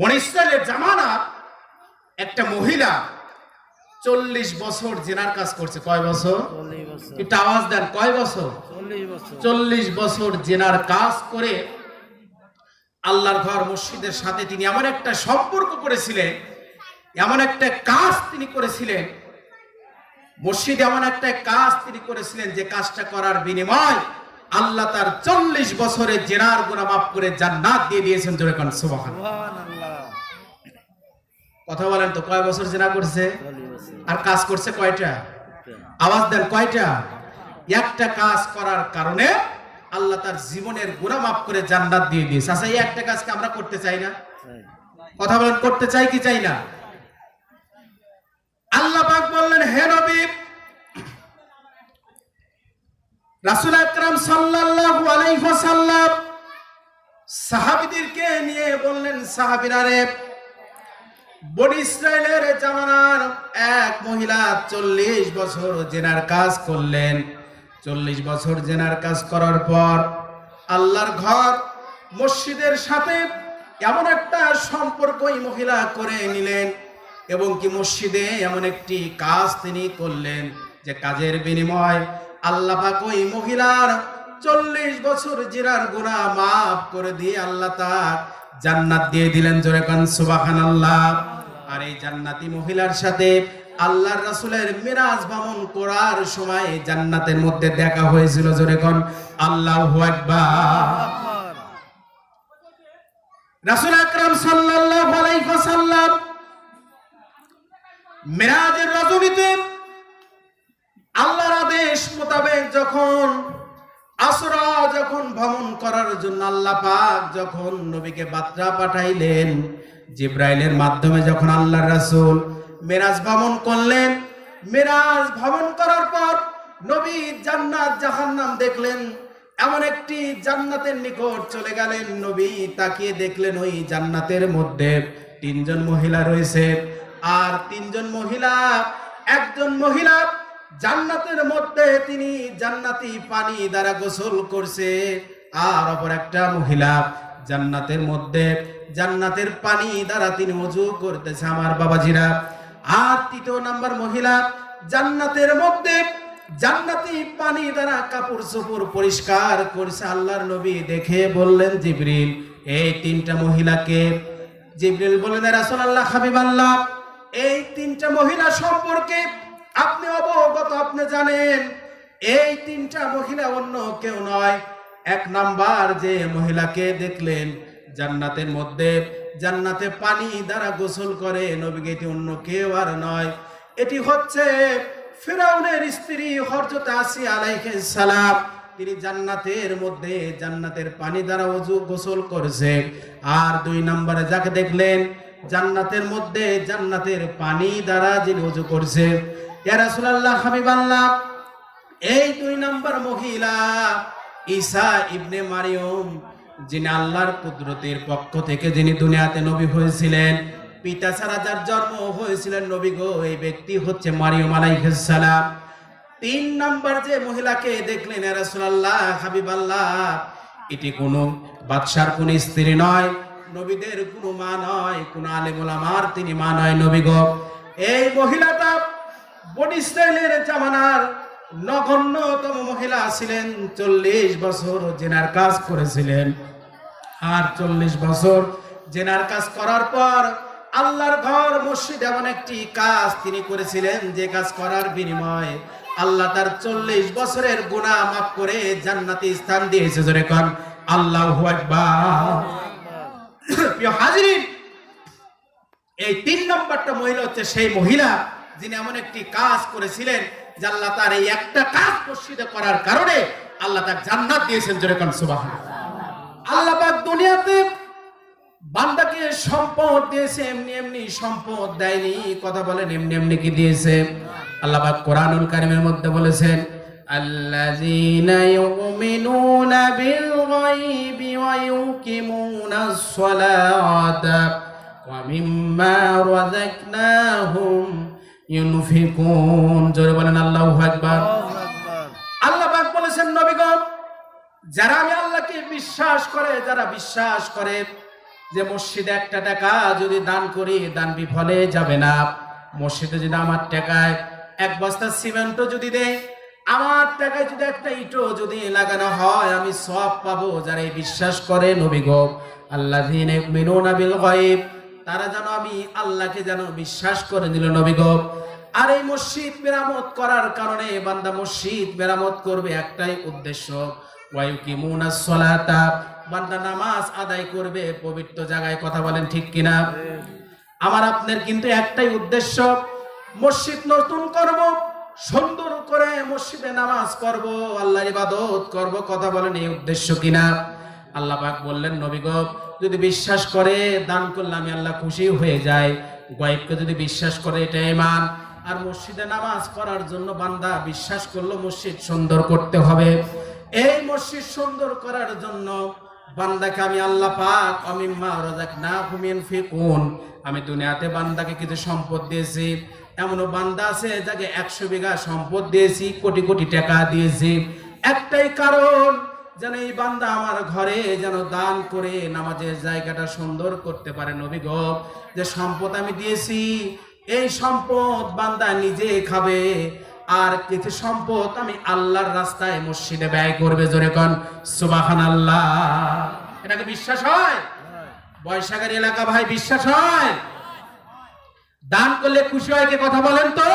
বনী ইসরাইলের জামানা একটা মহিলা 40 বছর জিনার কাজ করছে। কয় বছর? একটু আওয়াজ দেন, কয় বছর? 40 বছর জিনার কাজ করে আল্লাহর ঘর মসজিদের সাথে তিনি এমন একটা সম্পর্ক করেছিলেন, এমন একটা কাজ তিনি করেছিলেন, মসজিদে এমন একটা কাজ তিনি করেছিলেন যে কাজটা করার বিনিময় আল্লাহ তার 40 বছরের জিনার গুনাহ মাফ করে জান্নাত দিয়ে দিয়েছেন। জোরে কোন সুবহানাল্লাহ। কথা বলেন তো, কয় বছর জিনা করছে আর কাজ করছে কয়টা? আওয়াজ দেন, কয়টা? একটা কাজ করার কারণে আল্লাহ তার জীবনের গুনাহ মাফ করে জান্নাত দিয়ে দিয়েছে। আচ্ছা, এই একটা কাজকে আমরা করতে চাই না? কথা বলেন, করতে চাই কি চাই না? আল্লাহ পাক বললেন, হে নবী, রাসূল আকরাম সাল্লাল্লাহু আলাইহি ওয়াসাল্লাম সাহাবীদেরকে নিয়ে বললেন, সাহাবীরা রে, বনী ইসরাইলের জামানার এক মহিলা 40 বছর জিনার কাজ করলেন। 40 বছর জিনার কাজ করার পর আল্লাহর ঘর মসজিদের সাথে এমন একটা সম্পর্ক এই মহিলা করে নিলেন এবং কি মসজিদে এমন একটি কাজ তিনি করলেন যে কাজের বিনিময় আল্লাহ পাক ওই মহিলার 40 বছর জিনার গুনাহ মাফ করে দিয়ে আল্লাহ তাআলা জান্নাত দিয়ে দিলেন। জোরে কোন সুবহানাল্লাহ। আর এই জান্নাতি মহিলার সাথে আল্লাহর রাসূলের মিরাজ ভ্রমণ করার সময় জান্নাতের মধ্যে দেখা হয়েছিল। জোরে কোন আল্লাহু আকবার। রাসূল আকরাম সাল্লাল্লাহু আলাইহি ওয়াসাল্লাম মিরাজের রজনীতে আল্লাহর আদেশ মোতাবেক যখন আসরা যখন ভ্রমণ করার জন্য আল্লাহ পাক যখন নবীকে বার্তা পাঠাইলেন, জিবরাইলের মাধ্যমে যখন আল্লাহর রাসূল মিরাজ ভ্রমণ করলেন, মিরাজ ভ্রমণ করার পর নবী জান্নাত জাহান্নাম দেখলেন। এমন একটি জান্নাতের নিকট চলে গেলেন, নবী তাকিয়ে দেখলেন ওই জান্নাতের মধ্যে 3 জন মহিলা রয়েছে। আর 3 জন মহিলা, একজন মহিলা জান্নাতের মধ্যে তিনি জান্নাতি পানি দ্বারা গোসল করছে, আর অপর একটা মহিলা জান্নাতের মধ্যে জান্নাতের পানি দ্বারা তিনি ওযু করতেছে। আমার বাবাজিরা, আর 3 নাম্বার মহিলা জান্নাতের মধ্যে জান্নাতি পানি দ্বারা কাপড় চোপড় পরিষ্কার করছে। আল্লাহর নবী দেখে বললেন, জিবরিল, এই 3টা মহিলাকে? জিবরিল বললেন, রাসূলুল্লাহ, হাবিবাল্লাহ, এই 3টা মহিলা সম্পর্কে আপনি অবগত, আপনি জানেন এই 3টা মহিলা অন্য কেউ নয়। 1 নাম্বার যে মহিলাকে দেখলেন জান্নাতের মধ্যে জান্নাতে পানি দ্বারা গোসল করে, নবীকে, এটি অন্য কেউ আর নয়, এটি হচ্ছে ফিরাউনের স্ত্রী হযরত আসিয়া আলাইহিস সালাম। তিনি জান্নাতের মধ্যে জান্নাতের পানি দ্বারা ওযু গোসল করেছে। আর 2 নম্বরে যাকে দেখলেন জান্নাতের মধ্যে জান্নাতের পানি দ্বারা যিনি ওযু করছে, ইয়া রাসূলুল্লাহ, হাবিবাল্লাহ, এই 2 নম্বর মহিলা ঈসা ইবনে মারইয়ম, যিনি আল্লাহর কুদরতের পক্ষ থেকে যিনি দুনিয়াতে নবী হয়েছিলেন, পিতা ছাড়া যার জন্ম হয়েছিলেন নবী গো, এই ব্যক্তি হচ্ছে মারইয়ম আলাইহিস সালাম। 3 নম্বর যে মহিলাকে দেখলেন, ইয়া রাসূলুল্লাহ, হাবিবাল্লাহ, এটি কোনো বাদশার কোন স্ত্রী নয়, নবীদের কোনো মা নয়, কোন আলেম ওলামার তিনি মা নয়, নবী গো, এই মহিলাটা বনী ইসরাইলের জামানার নগণ্যতম মহিলা ছিলেন। 40 বছর জিনার কাজ করেছিলেন। আর 40 বছর জিনার কাজ করার পর আল্লাহর ঘর মসজিদ এমন একটি কাজ তিনি করেছিলেন যে কাজ করার বিনিময়ে আল্লাহ তার 40 বছরের গুনাহ মাফ করে জান্নাতে স্থান দিয়েছে। জোরে কোন আল্লাহু আকবার। প্রিয় হাজিরিন, এই 3 নম্বরটা মহিলা হচ্ছে সেই মহিলা যিনি এমন একটি কাজ করেছিলেন যে আল্লাহ তার এই একটা কাজ মসজিদে করার কারণে আল্লাহ তার জান্নাত দিয়েছেন। জোরে কোন সুবহানাল্লাহ। আল্লাহ পাক দুনিয়াতে বান্দাকে সম্পদ দিয়েছে, এমনি এমনি সম্পদ দেয়নি। কথা বলেন, এমনি এমনি কি দিয়েছে? আল্লাহ পাক কোরআনুল কারীমের মধ্যে বলেছেন, আল্লাযীনা ইউমিনুনা বিল গায়বি ওয়া ইউকিমুনাস সালাতা ওয়া মিম্মা রাযাকনাহুম ইউনফিকুন। জোরে বলেন আল্লাহু আকবার। আল্লাহ পাক বলেছেন, নবী গো, যারা আমি আল্লাহকে বিশ্বাস করে, যারা বিশ্বাস করে যে মসজিদে 1 টাকা যদি দান করি দান বিফলে যাবে না। মসজিদে যদি আমার টাকায় 1 বস্তা সিমেন্টও যদি দেয়, আমার টাকায় যদি একটা ইটও যদি লাগানো হয়, আমি সওয়াব পাবো। যারা বিশ্বাস করে নবী গো, আল্লাযীনা ইউমিনুনা বিল গায়ব, তারা যেন আমি আল্লাহকে যেন বিশ্বাস করে নিল নবী গো। আর এই মসজিদ মেরামত করার কারণে বান্দা মসজিদ মেরামত করবে একটাই উদ্দেশ্য, ওয়ায়ুকিমুনাস সালাতা, বান্দা নামাজ আদায় করবে পবিত্র জায়গায়। কথা বলেন ঠিক কিনা? আমার আপনার কিন্তু একটাই উদ্দেশ্য, মসজিদ নতুন করব, সুন্দর করে মসজিদে নামাজ করব, আল্লাহর ইবাদত করব। কথা বলেন এই উদ্দেশ্য কিনা? আল্লাহ পাক বললেন নবী গো, যদি বিশ্বাস করে দান করলে আমি আল্লাহ খুশি হয়ে যাই। গায়বকে যদি বিশ্বাস করে এটা ঈমান। আর মসজিদে নামাজ করার জন্য বান্দা বিশ্বাস করলো মসজিদ সুন্দর করতে হবে। এই মসজিদ সুন্দর করার জন্য বান্দাকে আমি আল্লাহ পাক অমিম্মা রাযাকনাহুম ইনফিকুন, আমি দুনিয়াতে বান্দাকে কিছু সম্পদ দিয়েছি। এমনও বান্দা আছে যাকে 100 বিঘা সম্পদ দিয়েছি, কোটি কোটি টাকা দিয়েছি। একটাই কারণ, যেন এই বান্দা আমার ঘরে যেন দান করে নামাজের জায়গাটা সুন্দর করতে পারে। নবী গো, যে সম্পদ আমি দিয়েছি, এই সম্পদ বান্দা নিজে খাবে, আর কিছু সম্পদ আমি আল্লাহর রাস্তায় মসজিদে ব্যয় করবে। জোরে কোন সুবহানাল্লাহ। এটাকে বিশ্বাস হয়? বৈশাখের এলাকা ভাই বিশ্বাস হয়? দান করলে খুশি হয় কে? কথা বলেন তো।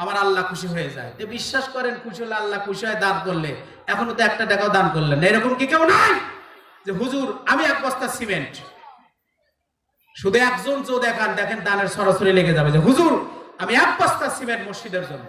আমার আল্লাহ খুশি হয়ে যায়। তো বিশ্বাস করেন, খুশি হলে আল্লাহ খুশি হয় দান করলে। এখনো তো 1 টাকাও দান করলেন না, এরকম কি কেউ নাই? যে হুজুর আমি 1 বস্তা সিমেন্ট, শুধু একজন চো দেখান, দেখেন দানের সরাসরি লেগে যাবে যে হুজুর আমি 1 বস্তা সিমেন্ট মসজিদের জন্য।